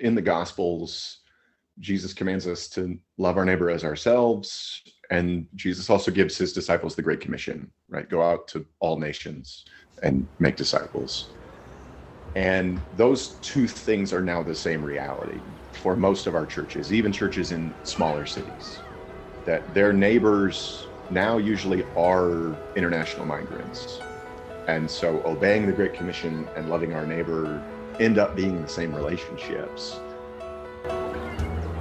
In the Gospels, Jesus commands us to love our neighbor as ourselves, and Jesus also gives his disciples the Great Commission, right? Go out to all nations and make disciples. And those two things are now the same reality for most of our churches, even churches in smaller cities, that their neighbors now usually are international migrants. And so obeying the Great Commission and loving our neighbor end up being the same relationships.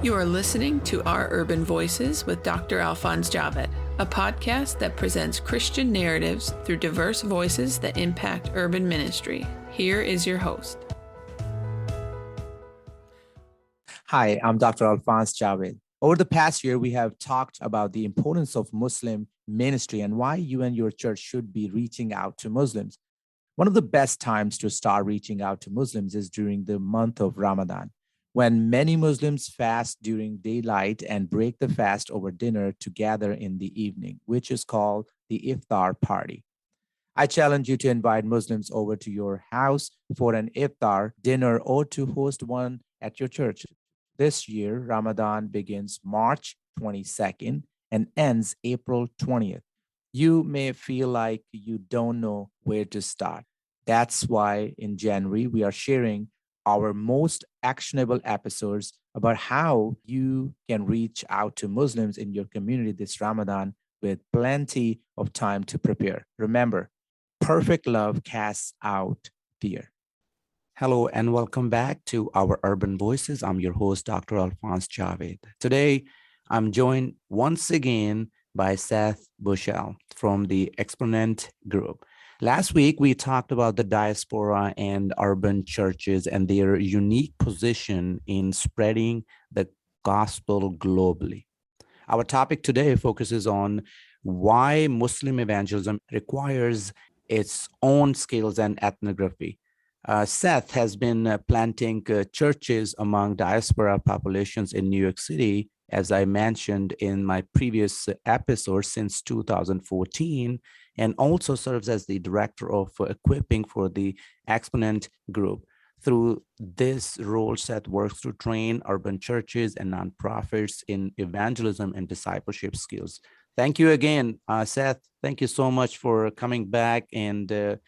You are listening to Our Urban Voices with Dr. Alphonse Javed, a podcast that presents Christian narratives through diverse voices that impact urban ministry. Here is your host. Hi, I'm Dr. Alphonse Javed. Over the past year, we have talked about the importance of Muslim ministry and why you and your church should be reaching out to Muslims. One of the best times to start reaching out to Muslims is during the month of Ramadan, when many Muslims fast during daylight and break the fast over dinner to gather in the evening, which is called the iftar party. I challenge you to invite Muslims over to your house for an iftar dinner or to host one at your church. This year, Ramadan begins March 22nd and ends April 20th. You may feel like you don't know where to start. That's why in January, we are sharing our most actionable episodes about how you can reach out to Muslims in your community this Ramadan with plenty of time to prepare. Remember, perfect love casts out fear. Hello and welcome back to Our Urban Voices. I'm your host, Dr. Alphonse Javed. Today, I'm joined once again by Seth Bouchelle from the Exponent Group. Last week, we talked about the diaspora and urban churches and their unique position in spreading the gospel globally. Our topic today focuses on why Muslim evangelism requires its own skills and ethnography. Seth has been planting churches among diaspora populations in New York City, as I mentioned in my previous episode, since 2014, and also serves as the director of equipping for the Exponent Group. Through this role, Seth works to train urban churches and nonprofits in evangelism and discipleship skills. Thank you again, Seth. Thank you so much for coming back and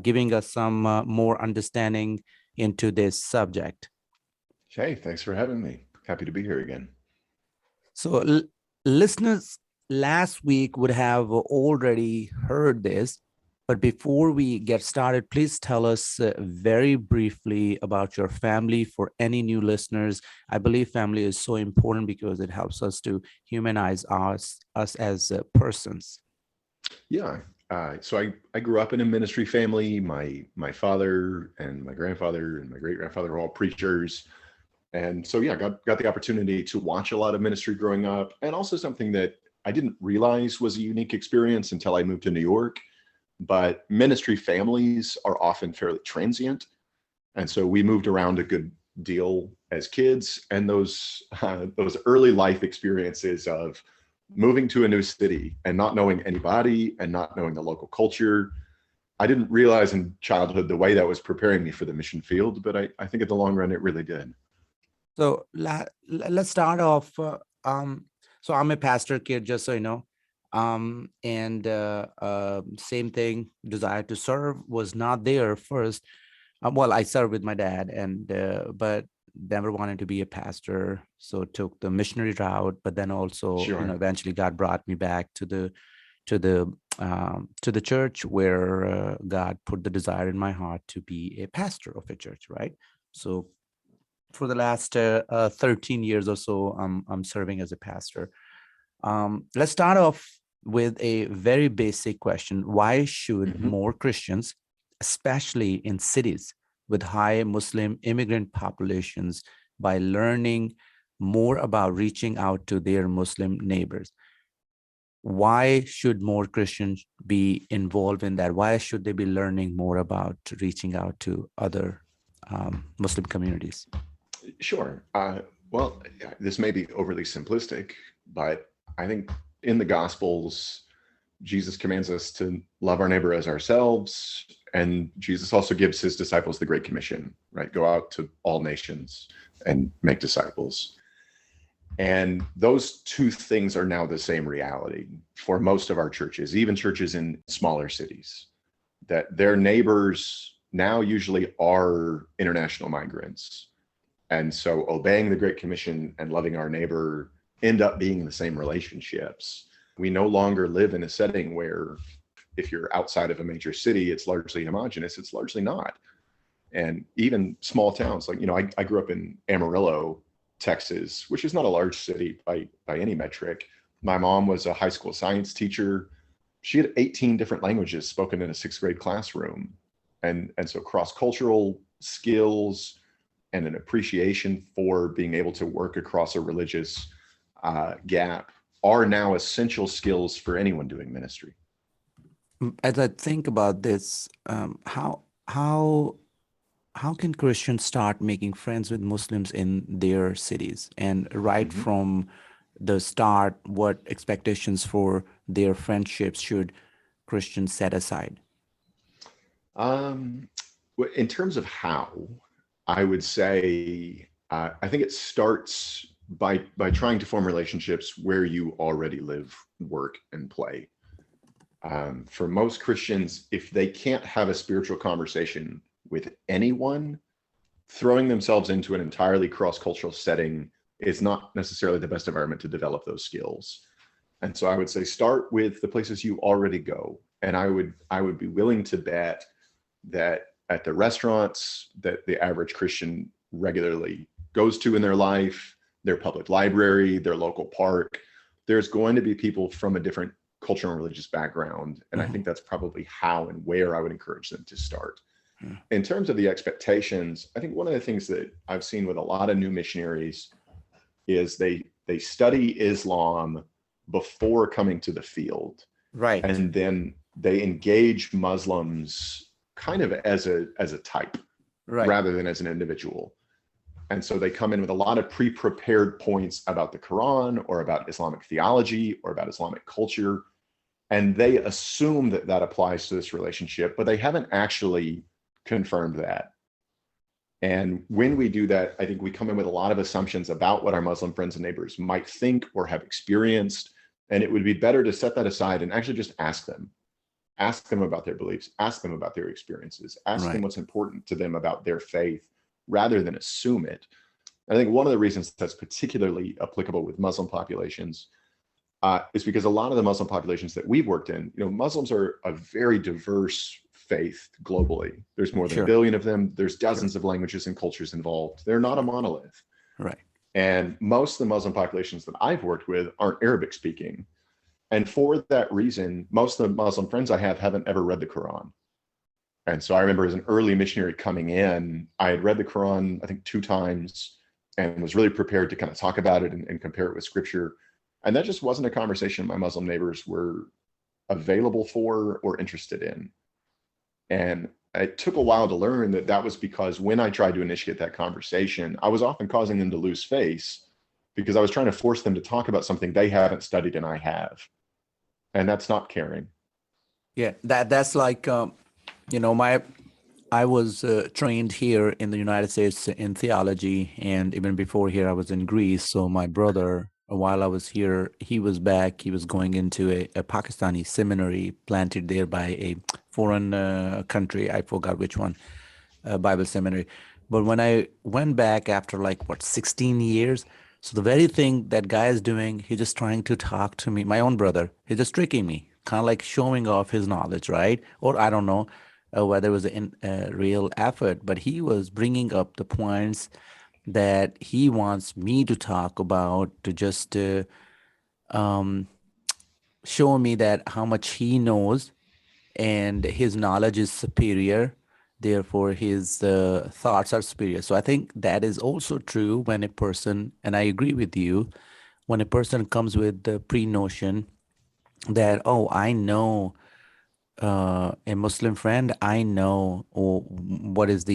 giving us some more understanding into this subject. Hey, thanks for having me. Happy to be here again. So listeners last week would have already heard this, but before we get started, please tell us very briefly about your family for any new listeners. I believe family is so important because it helps us to humanize us as persons. Yeah. So I grew up in a ministry family. My father and my grandfather and my great-grandfather were all preachers. And so, yeah, got the opportunity to watch a lot of ministry growing up, and also something that I didn't realize was a unique experience until I moved to New York. But ministry families are often fairly transient. And so we moved around a good deal as kids, and those early life experiences of moving to a new city and not knowing anybody and not knowing the local culture. I didn't realize in childhood the way that was preparing me for the mission field, but I think in the long run, it really did. So let's start off. So I'm a pastor kid, just so you know. Same thing, desire to serve was not there first. Well, I served with my dad, but never wanted to be a pastor, so took the missionary route. But then also, Sure. Eventually God brought me back to the church where God put the desire in my heart to be a pastor of a church, right? So for the last 13 years or so, I'm serving as a pastor. Let's start off with a very basic question. Why should more Christians, especially in cities with high Muslim immigrant populations, by learning more about reaching out to their Muslim neighbors? Why should more Christians be involved in that? Why should they be learning more about reaching out to other Muslim communities? Sure. Well, this may be overly simplistic, but I think in the Gospels, Jesus commands us to love our neighbor as ourselves. And Jesus also gives his disciples the Great Commission, right? Go out to all nations and make disciples. And those two things are now the same reality for most of our churches, even churches in smaller cities, that their neighbors now usually are international migrants. And so obeying the Great Commission and loving our neighbor end up being the same relationships. We no longer live in a setting where if you're outside of a major city, it's largely homogenous. It's largely not. And even small towns, like, I grew up in Amarillo, Texas, which is not a large city by any metric. My mom was a high school science teacher. She had 18 different languages spoken in a 6th grade classroom. And so cross-cultural skills and an appreciation for being able to work across a religious gap are now essential skills for anyone doing ministry. As I think about this, how can Christians start making friends with Muslims in their cities? And right from the start, what expectations for their friendships should Christians set aside? In terms of how, I would say, I think it starts by trying to form relationships where you already live, work, and play. For most Christians, if they can't have a spiritual conversation with anyone, throwing themselves into an entirely cross-cultural setting is not necessarily the best environment to develop those skills. And so I would say start with the places you already go. And I would be willing to bet that at the restaurants that the average Christian regularly goes to in their life, their public library, their local park, there's going to be people from a different cultural and religious background. And I think that's probably how and where I would encourage them to start. In terms of the expectations, I think one of the things that I've seen with a lot of new missionaries is they study Islam before coming to the field. Right. And then they engage Muslims kind of as a type, right, rather than as an individual. And so they come in with a lot of pre-prepared points about the Quran or about Islamic theology or about Islamic culture. And they assume that that applies to this relationship, but they haven't actually confirmed that. And when we do that, I think we come in with a lot of assumptions about what our Muslim friends and neighbors might think or have experienced. And it would be better to set that aside and actually just ask them. Ask them about their beliefs, ask them about their experiences, ask them what's important to them about their faith, rather than assume it. I think one of the reasons that's particularly applicable with Muslim populations is because a lot of the Muslim populations that we've worked in, Muslims are a very diverse faith globally. There's more than a billion of them. There's dozens of languages and cultures involved. They're not a monolith. Right. And most of the Muslim populations that I've worked with aren't Arabic speaking. And for that reason, most of the Muslim friends I have haven't ever read the Quran. And so I remember as an early missionary coming in, I had read the Quran, I think 2 times, and was really prepared to kind of talk about it and compare it with scripture. And that just wasn't a conversation my Muslim neighbors were available for or interested in. And it took a while to learn that that was because when I tried to initiate that conversation, I was often causing them to lose face because I was trying to force them to talk about something they haven't studied and I have. And that's not caring. Yeah, that's like, I was trained here in the United States in theology. And even before here, I was in Greece. So my brother, while I was here, he was back. He was going into a Pakistani seminary planted there by a foreign country. I forgot which one, Bible seminary. But when I went back after 16 years, so the very thing that guy is doing, he's just trying to talk to me, my own brother, he's just tricking me, kind of like showing off his knowledge, right? Or I don't know whether it was a real effort, but he was bringing up the points that he wants me to talk about, to just show me that how much he knows and his knowledge is superior. Therefore, his thoughts are superior. So I think that is also true when a person, and I agree with you, when a person comes with the pre-notion that, oh, I know a Muslim friend, I know what is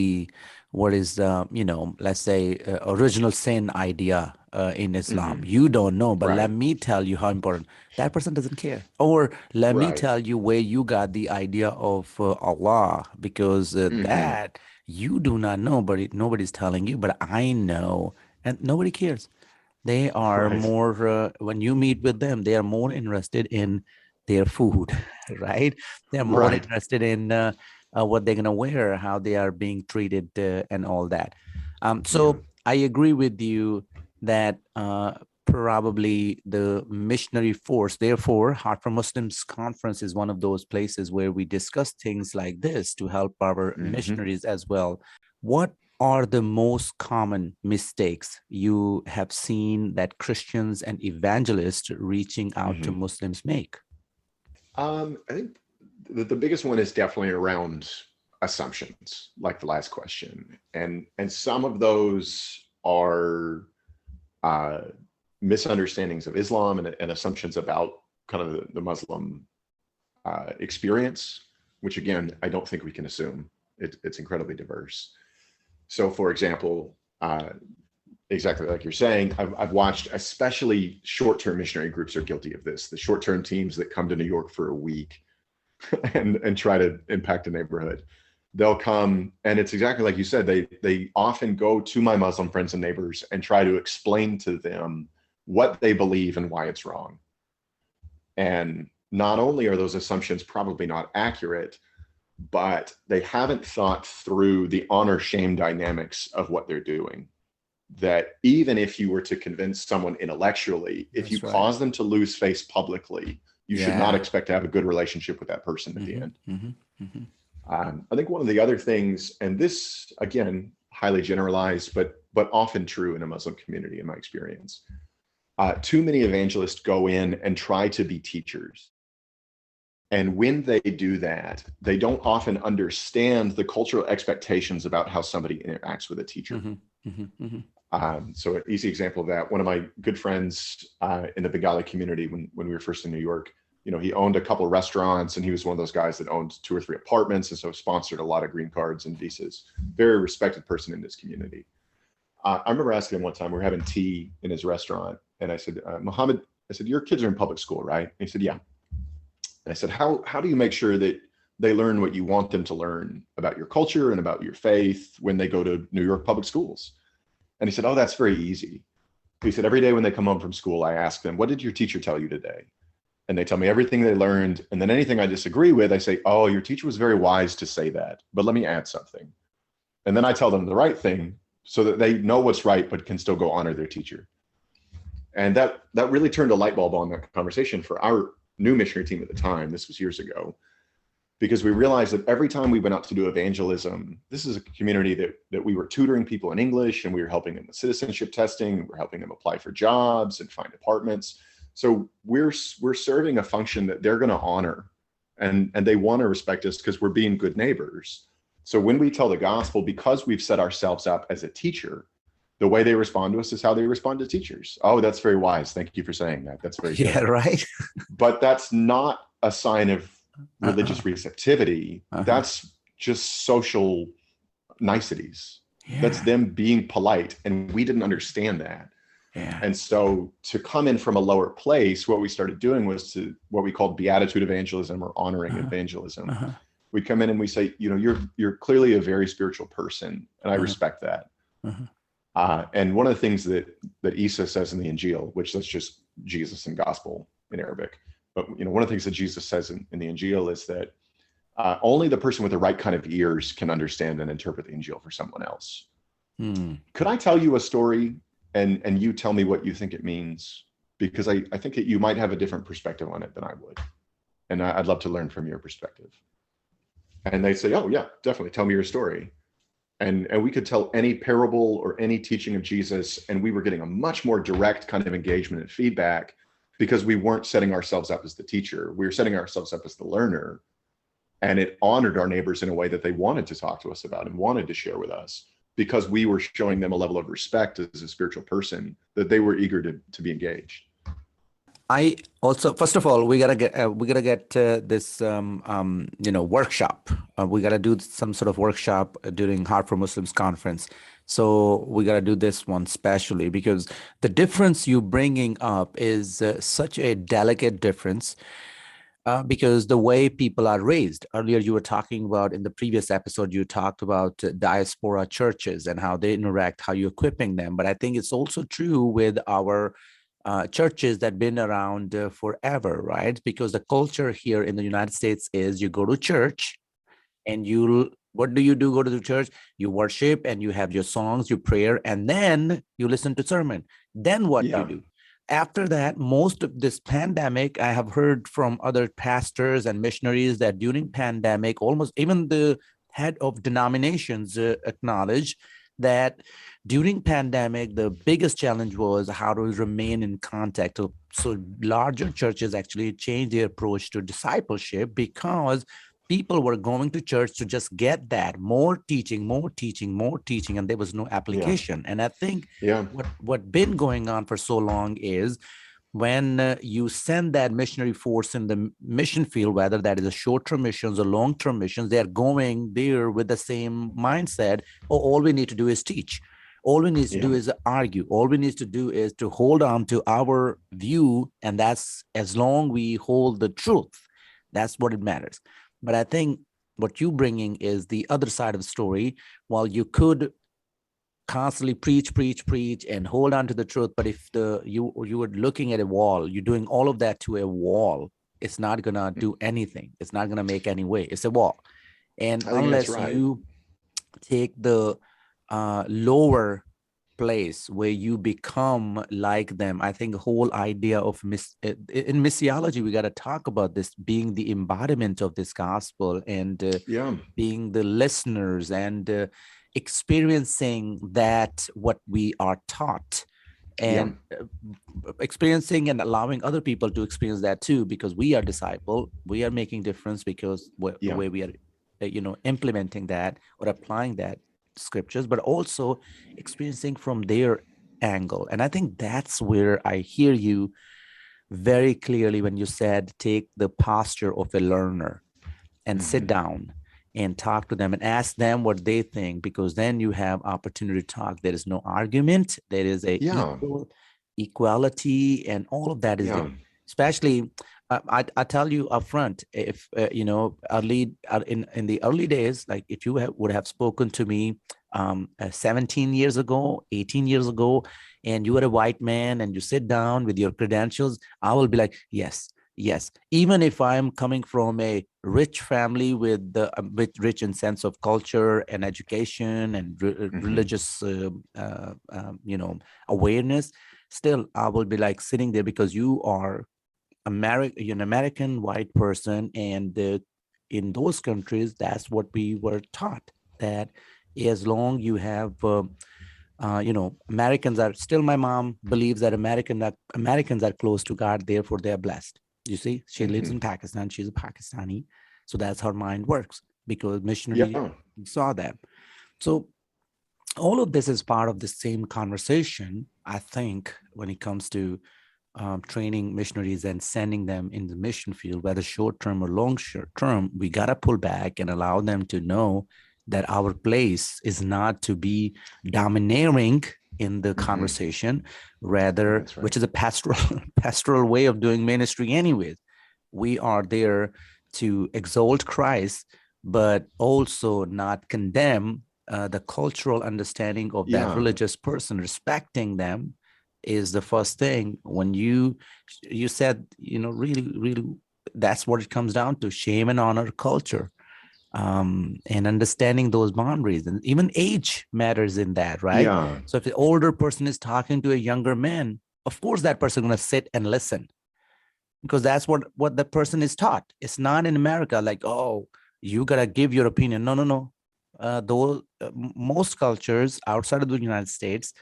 let's say original sin idea in Islam. You don't know, but let me tell you how important. That person doesn't care. Or let me tell you where you got the idea of Allah, because that you do not know, but nobody's telling you, but I know, and nobody cares. They are Right. more, when you meet with them, they are more interested in their food, right? They're more Right. interested in what they're going to wear, how they are being treated, and all that. So I agree with you that probably the missionary force, therefore, Heart for Muslims Conference is one of those places where we discuss things like this to help our missionaries as well. What are the most common mistakes you have seen that Christians and evangelists reaching out to Muslims make? I think the biggest one is definitely around assumptions, like the last question, and some of those are misunderstandings of Islam and assumptions about kind of the Muslim experience, which again I don't think we can assume. It's incredibly diverse. So, for example, exactly like you're saying, I've watched, especially short-term missionary groups are guilty of this. The short-term teams that come to New York for a week and try to impact a neighborhood. They'll come, and it's exactly like you said. They often go to my Muslim friends and neighbors and try to explain to them what they believe and why it's wrong. And not only are those assumptions probably not accurate, but they haven't thought through the honor-shame dynamics of what they're doing. That even if you were to convince someone intellectually, if you cause them to lose face publicly, you should not expect to have a good relationship with that person at the end. I think one of the other things, and this again highly generalized, but often true in a Muslim community, in my experience, too many evangelists go in and try to be teachers. And when they do that, they don't often understand the cultural expectations about how somebody interacts with a teacher. So an easy example of that, one of my good friends in the Bengali community, when we were first in New York, he owned a couple of restaurants, and he was one of those guys that owned 2 or 3 apartments, and so sponsored a lot of green cards and visas. Very respected person in this community. I remember asking him one time, we were having tea in his restaurant, and I said, Muhammad, I said, your kids are in public school, right? And he said, yeah. And I said, how do you make sure that they learn what you want them to learn about your culture and about your faith when they go to New York public schools? And he said, oh, that's very easy. He said, every day when they come home from school, I ask them, what did your teacher tell you today? And they tell me everything they learned. And then anything I disagree with, I say, oh, your teacher was very wise to say that, but let me add something. And then I tell them the right thing so that they know what's right, but can still go honor their teacher. And that really turned a light bulb on that conversation for our new missionary team at the time. This was years ago, because we realized that every time we went out to do evangelism, this is a community that we were tutoring people in English, and we were helping them with citizenship testing. We're helping them apply for jobs and find apartments. So we're serving a function that they're going to honor, and they want to respect us because we're being good neighbors. So when we tell the gospel, because we've set ourselves up as a teacher, the way they respond to us is how they respond to teachers. Oh, that's very wise. Thank you for saying that. That's very good. Right. But that's not a sign of religious receptivity. That's just social niceties. That's them being polite, and we didn't understand that. And so to come in from a lower place, what we started doing was to what we called beatitude evangelism, or honoring evangelism. We come in and we say, you're clearly a very spiritual person, and I respect that. And one of the things that Isa says in the Injil, which that's just Jesus and gospel in Arabic, but one of the things that Jesus says in the Injil is that only the person with the right kind of ears can understand and interpret the Injil for someone else. Could I tell you a story and you tell me what you think it means? Because I think that you might have a different perspective on it than I would. And I'd love to learn from your perspective. And they say, oh yeah, definitely, tell me your story. And we could tell any parable or any teaching of Jesus, and we were getting a much more direct kind of engagement and feedback, because we weren't setting ourselves up as the teacher. We were setting ourselves up as the learner. And it honored our neighbors in a way that they wanted to talk to us about and wanted to share with us, because we were showing them a level of respect as a spiritual person that they were eager to be engaged. I also, first of all, we gotta get this workshop. We gotta do some sort of workshop during Heart for Muslims conference. So we gotta do this one specially, because the difference you bringing up is such a delicate difference. Because the way people are raised. Earlier, you were talking about, in the previous episode, you talked about diaspora churches and how they interact, how you're equipping them. But I think it's also true with our churches that been around forever, right? Because the culture here in the United States is you go to church and what do? Go to the church, you worship and you have your songs, your prayer, and then you listen to sermon. Then what you do? After that, most of this pandemic, I have heard from other pastors and missionaries that during pandemic, almost even the head of denominations acknowledge that during pandemic, the biggest challenge was how to remain in contact. So larger churches actually changed their approach to discipleship because people were going to church to just get that more teaching, and there was no application. And I think what been going on for so long is when you send that missionary force in the mission field, whether that is a short-term missions or long-term missions, they're going there with the same mindset. Oh, all we need to do is teach. All we need to do is argue. All we need to do is to hold on to our view. And that's as long we hold the truth. That's what it matters. But I think what you're bringing is the other side of the story. While you could constantly preach and hold on to the truth, but if you were looking at a wall, you're doing all of that to a wall, it's not gonna do anything. It's not gonna make any way. It's a wall, and unless you take the lower place where you become like them. I think the whole idea of in missiology, we got to talk about this being the embodiment of this gospel and being the listeners and experiencing that what we are taught and experiencing and allowing other people to experience that too, because we are disciple, we are making difference because the way we are, implementing that or applying that scriptures, but also experiencing from their angle. And I think that's where I hear you very clearly when you said take the posture of a learner and sit down and talk to them and ask them what they think, because then you have opportunity to talk. There is no argument. There is a equality, and all of that is there. Especially, I tell you up front, if early in the early days, like if you would have spoken to me 17 years ago, 18 years ago, and you are a white man and you sit down with your credentials, I will be like, yes. Even if I'm coming from a rich family with rich in sense of culture and education and religious, awareness, still I will be like sitting there because you are you're an American white person, and in those countries, that's what we were taught, that as long you have, Americans are still, my mom believes that Americans are close to God, therefore they're blessed. You see, she lives in Pakistan, she's a Pakistani, so that's how her mind works, because missionary saw that. So all of this is part of the same conversation, I think, when it comes to training missionaries and sending them in the mission field, whether short-term or long-term. We got to pull back and allow them to know that our place is not to be domineering in the conversation, rather, which is a pastoral way of doing ministry anyways. We are there to exalt Christ, but also not condemn the cultural understanding of that religious person. Respecting them is the first thing. When you said, really, that's what it comes down to: shame and honor culture, and understanding those boundaries. And even age matters in that, right? So if the older person is talking to a younger man, of course that person is going to sit and listen, because that's what the person is taught. It's not in America like, oh, you got to give your opinion. No. Most cultures outside of the United States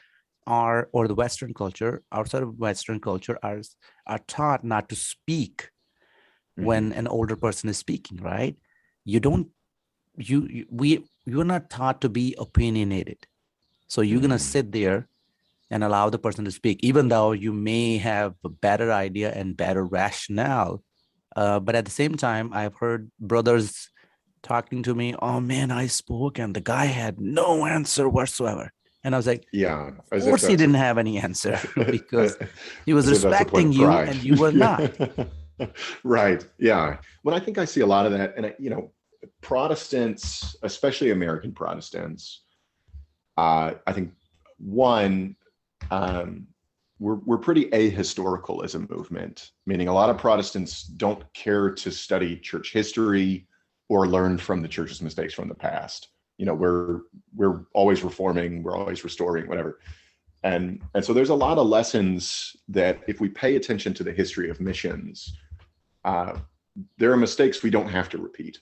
or the Western culture, outside of Western culture, are taught not to speak when an older person is speaking, right? You're not taught to be opinionated. So you're going to sit there and allow the person to speak, even though you may have a better idea and better rationale. But at the same time, I've heard brothers talking to me, oh man, I spoke and the guy had no answer whatsoever. And I was like, of course he didn't have any answer, because he was respecting you and you were not. Right. Yeah. Well, I think I see a lot of that. And, Protestants, especially American Protestants, I think one, we're pretty ahistorical as a movement, meaning a lot of Protestants don't care to study church history or learn from the church's mistakes from the past. We're always reforming, we're always restoring, whatever. And so there's a lot of lessons that if we pay attention to the history of missions, there are mistakes we don't have to repeat.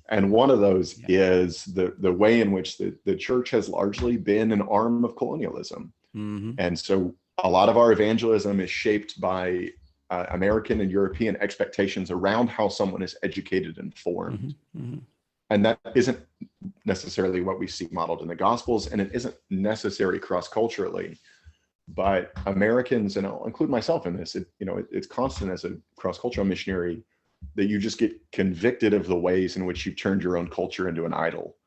And one of those is the way in which the church has largely been an arm of colonialism. Mm-hmm. And so a lot of our evangelism is shaped by American and European expectations around how someone is educated and formed. Mm-hmm. Mm-hmm. And that isn't necessarily what we see modeled in the Gospels, and it isn't necessary cross-culturally. But Americans, and I'll include myself in this, it's constant as a cross-cultural missionary that you just get convicted of the ways in which you've turned your own culture into an idol,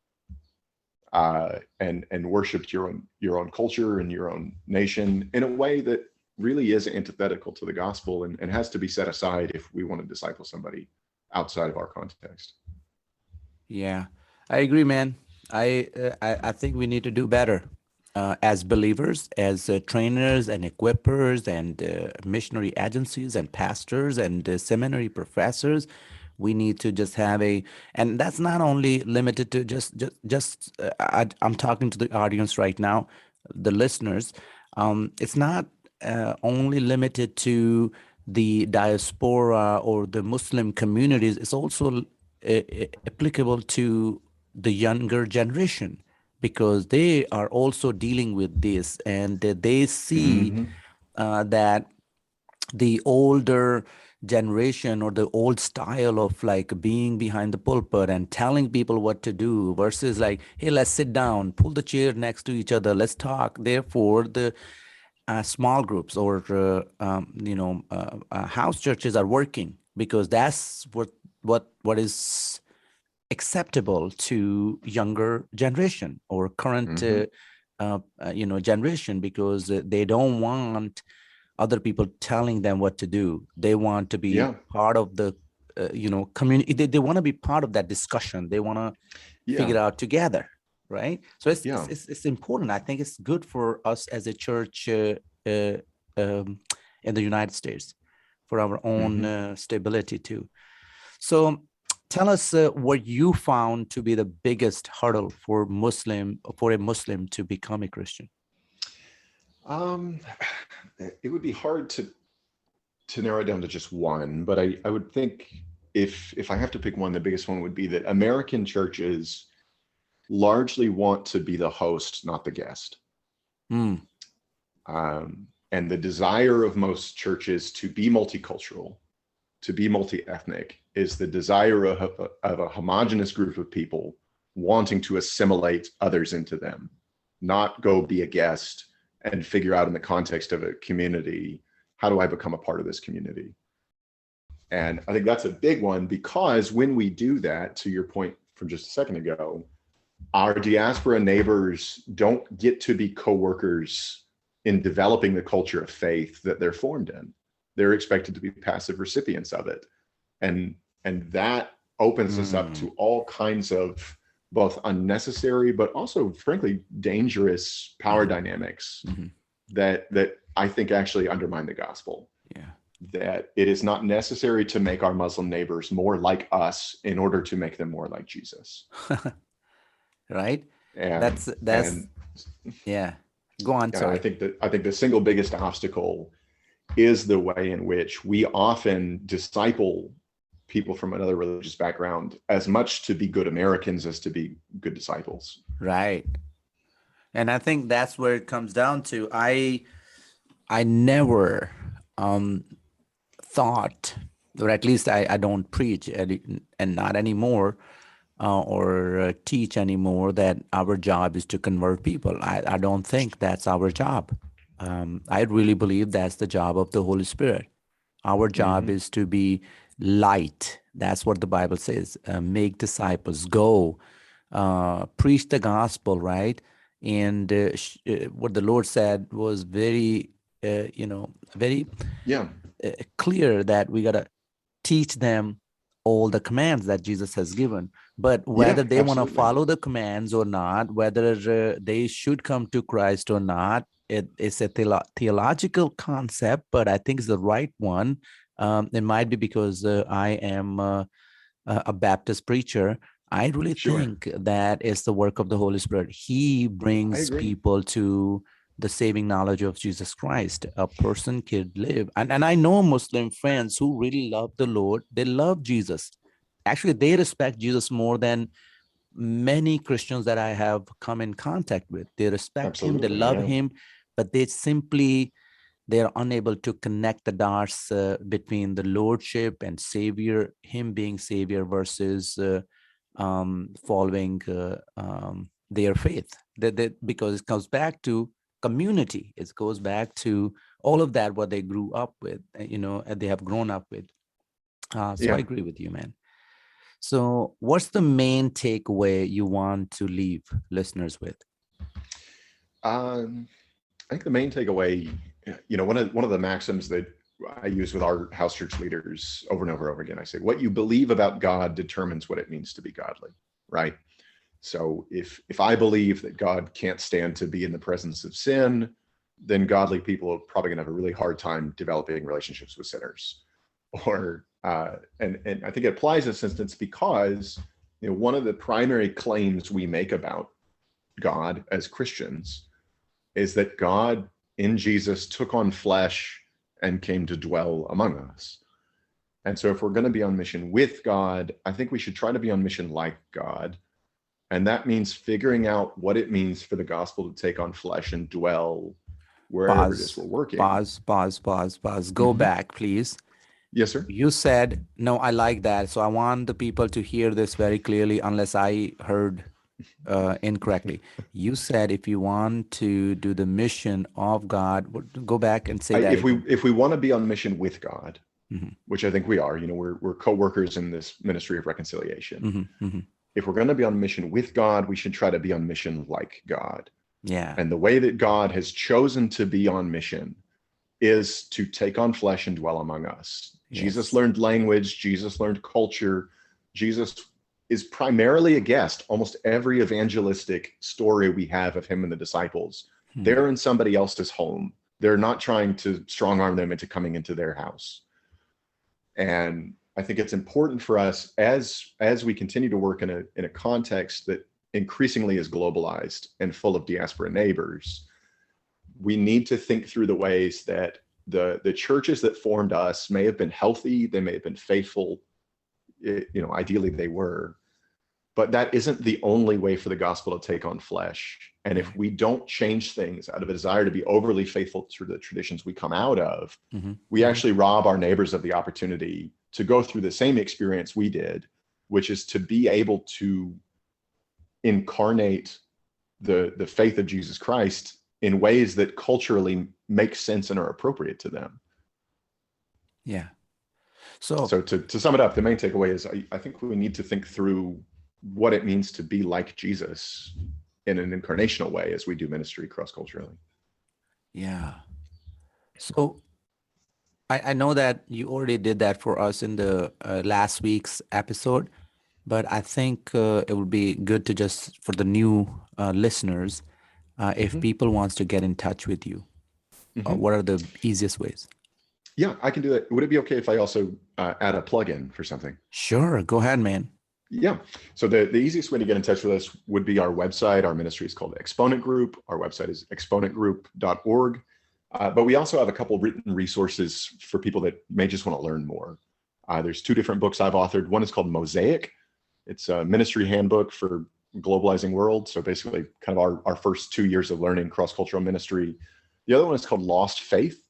and worshipped your own culture and your own nation in a way that really is antithetical to the gospel and has to be set aside if we want to disciple somebody outside of our context. Yeah, I agree, man. I think we need to do better as believers, as trainers and equippers and missionary agencies and pastors and seminary professors. We need to just have and that's not only limited to I'm talking to the audience right now, the listeners. It's not only limited to the diaspora or the Muslim communities. It's also applicable to the younger generation, because they are also dealing with this, and they see that the older generation or the old style of like being behind the pulpit and telling people what to do versus like, hey, let's sit down, pull the chair next to each other, let's talk. Therefore, the small groups or house churches are working, because that's what is acceptable to younger generation or current generation, because they don't want other people telling them what to do. They want to be part of the community. They want to be part of that discussion. They want to figure it out together, right? So it's important. I think it's good for us as a church in the United States for our own stability too. So tell us what you found to be the biggest hurdle for a Muslim to become a Christian. It would be hard to narrow it down to just one, but I would think if I have to pick one, the biggest one would be that American churches largely want to be the host, not the guest. And the desire of most churches to be multicultural, to be multi-ethnic, is the desire of a homogenous group of people wanting to assimilate others into them, not go be a guest and figure out in the context of a community, how do I become a part of this community? And I think that's a big one, because when we do that, to your point from just a second ago, our diaspora neighbors don't get to be co-workers in developing the culture of faith that they're formed in. They're expected to be passive recipients of it. And that opens us up to all kinds of both unnecessary, but also frankly, dangerous power dynamics that I think actually undermine the gospel. Yeah. That it is not necessary to make our Muslim neighbors more like us in order to make them more like Jesus. Right. And that's yeah. Go on. Sorry. I think the single biggest obstacle is the way in which we often disciple people from another religious background as much to be good Americans as to be good disciples. Right. And I think that's where it comes down to. I never thought, or at least I don't preach and not anymore or teach anymore, that our job is to convert people. I don't think that's our job. I really believe that's the job of the Holy Spirit. Our job is to be light. That's what the Bible says. Make disciples, go, preach the gospel, right? And what the Lord said was very, very clear that we got to teach them all the commands that Jesus has given. But whether they want to follow the commands or not, whether they should come to Christ or not, it's a theological concept, but I think it's the right one. It might be because I am a Baptist preacher. I really think that it's the work of the Holy Spirit. He brings people to the saving knowledge of Jesus Christ. A person could live. And I know Muslim friends who really love the Lord. They love Jesus. Actually, they respect Jesus more than many Christians that I have come in contact with. They respect him, they love him, but they're unable to connect the dots between the Lordship and Savior, him being Savior versus following their faith. Because it comes back to community. It goes back to all of that, what they grew up with, they have grown up with. I agree with you, man. So what's the main takeaway you want to leave listeners with? I think the main takeaway, one of the maxims that I use with our house church leaders over and over again, I say, what you believe about God determines what it means to be godly, right? So if I believe that God can't stand to be in the presence of sin, then godly people are probably going to have a really hard time developing relationships with sinners. Or and I think it applies in this instance because one of the primary claims we make about God as Christians is that God in Jesus took on flesh and came to dwell among us. And so if we're going to be on mission with God, I think we should try to be on mission like God. And that means figuring out what it means for the gospel to take on flesh and dwell wherever it is we're working. Pause. Go back, please. Yes, sir. You said, no, I like that. So I want the people to hear this very clearly, unless I heard incorrectly. You said if you want to do the mission of God, go back and say that. If we want to be on mission with God, which I think we are, we're co-workers in this ministry of reconciliation. If we're going to be on mission with God, we should try to be on mission like God. Yeah. And the way that God has chosen to be on mission is to take on flesh and dwell among us. Yes. Jesus learned language. Jesus learned culture. Jesus is primarily a guest. Almost every evangelistic story we have of him and the disciples, they're in somebody else's home. They're not trying to strong arm them into coming into their house. And I think it's important for us as we continue to work in a context that increasingly is globalized and full of diaspora neighbors, we need to think through the ways that the churches that formed us may have been healthy, they may have been faithful, ideally they were, but that isn't the only way for the gospel to take on flesh. And if we don't change things out of a desire to be overly faithful to the traditions we come out of, we actually rob our neighbors of the opportunity to go through the same experience we did, which is to be able to incarnate the faith of Jesus Christ in ways that culturally make sense and are appropriate to them. Yeah. So to sum it up, the main takeaway is I think we need to think through what it means to be like Jesus in an incarnational way as we do ministry cross-culturally. Yeah. So I know that you already did that for us in the last week's episode, but I think it would be good to just, for the new listeners, if people wants to get in touch with you, what are the easiest ways? Yeah, I can do that. Would it be okay if I also add a plug-in for something? Sure. Go ahead, man. Yeah. So the easiest way to get in touch with us would be our website. Our ministry is called Exponent Group. Our website is exponentgroup.org. But we also have a couple of written resources for people that may just want to learn more. There's 2 different books I've authored. One is called Mosaic. It's a ministry handbook for globalizing world. So basically kind of our first 2 years of learning cross-cultural ministry. The other one is called Lost Faith,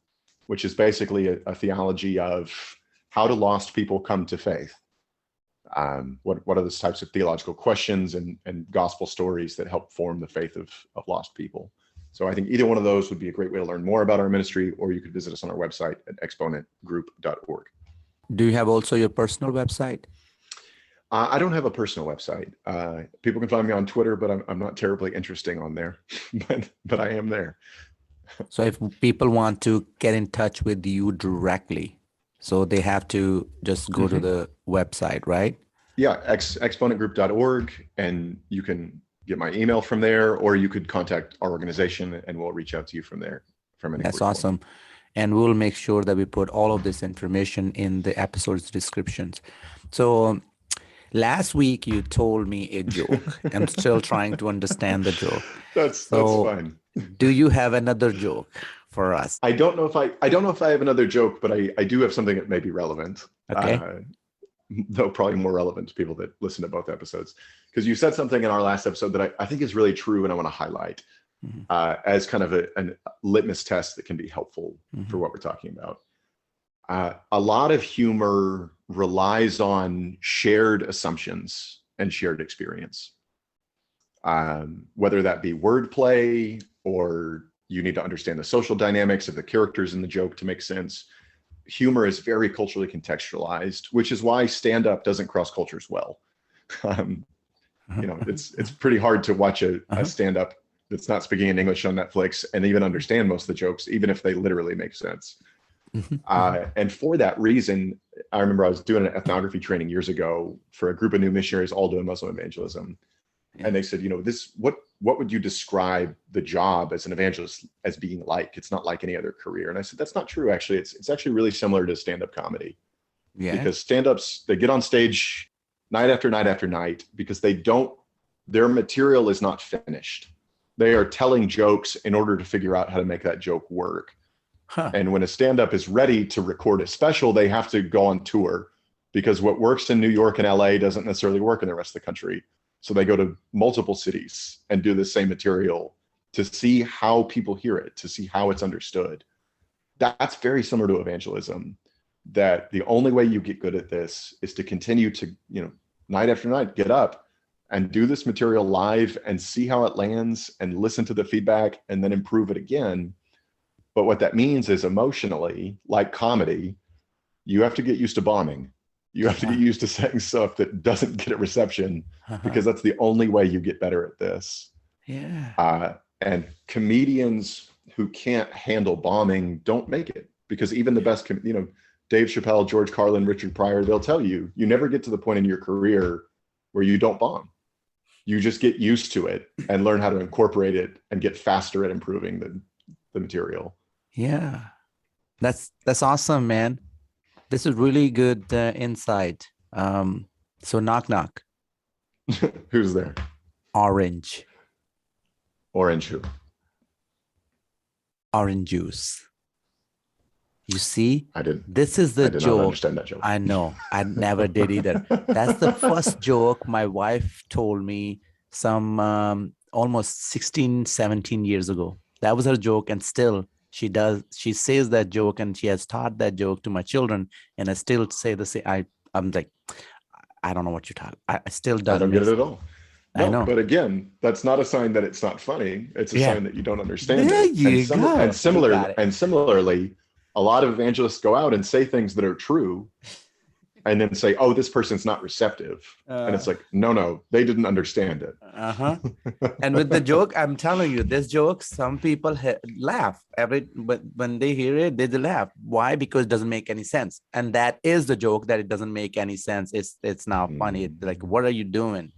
which is basically a theology of how do lost people come to faith. What are those types of theological questions and gospel stories that help form the faith of lost people? So I think either one of those would be a great way to learn more about our ministry, or you could visit us on our website at exponentgroup.org. Do you have also your personal website? I don't have a personal website. People can find me on Twitter, but I'm not terribly interesting on there, but I am there. So if people want to get in touch with you directly, So they have to just go to the website, right? Yeah, exponentgroup.org, and you can get my email from there, or you could contact our organization and we'll reach out to you from there. That's awesome. And we'll make sure that we put all of this information in the episode's descriptions. So last week you told me a joke. I'm still trying to understand the joke. That's fine. Do you have another joke for us? I don't know if I have another joke, but I do have something that may be relevant. Okay. Though probably more relevant to people that listen to both episodes, because you said something in our last episode that I think is really true, and I want to highlight as kind of a litmus test that can be helpful for what we're talking about. A lot of humor relies on shared assumptions and shared experience, whether that be wordplay or you need to understand the social dynamics of the characters in the joke to make sense. Humor is very culturally contextualized, which is why stand-up doesn't cross cultures well. It's pretty hard to watch a stand-up that's not speaking in English on Netflix and even understand most of the jokes, even if they literally make sense. And for that reason, I remember I was doing an ethnography training years ago for a group of new missionaries all doing Muslim evangelism. And they said, what would you describe the job as an evangelist as being like? It's not like any other career. And I said, that's not true. Actually, it's actually really similar to stand-up comedy. Yeah. Because stand-ups, they get on stage night after night after night because their material is not finished. They are telling jokes in order to figure out how to make that joke work. And when a stand-up is ready to record a special, they have to go on tour because what works in New York and LA doesn't necessarily work in the rest of the country. So they go to multiple cities and do the same material to see how people hear it, to see how it's understood. That's very similar to evangelism, that the only way you get good at this is to continue to, night after night, get up and do this material live and see how it lands and listen to the feedback and then improve it again. But what that means is emotionally, like comedy, you have to get used to bombing. You have to get used to saying stuff that doesn't get a reception because that's the only way you get better at this. Yeah. And comedians who can't handle bombing don't make it, because even the best, Dave Chappelle, George Carlin, Richard Pryor, they'll tell you, you never get to the point in your career where you don't bomb. You just get used to it and learn how to incorporate it and get faster at improving the material. Yeah. That's awesome, man. This is really good insight. So knock, knock. Who's there? Orange. Orange who? Orange juice. You see? I didn't. This is the joke. joke. Not understand that joke. I know. I never did either. That's the first joke my wife told me some almost 16, 17 years ago. That was her joke, and still she says that joke, and she has taught that joke to my children, and I still say the same. I'm like, I don't know what you're talking. I still don't. I don't get it at all. No, I know. But again, that's not a sign that it's not funny. It's a sign that you don't understand there it. You go. And similarly, a lot of evangelists go out and say things that are true and then say, oh, this person's not receptive. And it's like, no, they didn't understand it. And with the joke, I'm telling you, this joke, some people laugh but when they hear it, they laugh. Why? Because it doesn't make any sense. And that is the joke, that it doesn't make any sense. It's now funny. Like, what are you doing?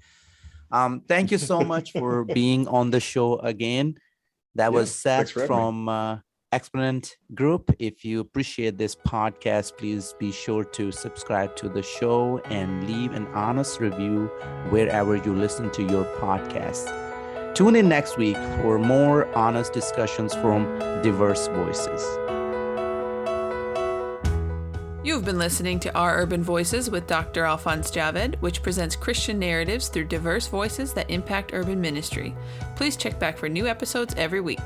Thank you so much for being on the show again. That was Seth from Exponent Group. If you appreciate this podcast, please be sure to subscribe to the show and leave an honest review wherever you listen to your podcast. Tune in next week for more honest discussions from diverse voices. You've been listening to Our Urban Voices with Dr. Alphonse Javed, which presents Christian narratives through diverse voices that impact urban ministry. Please check back for new episodes every week.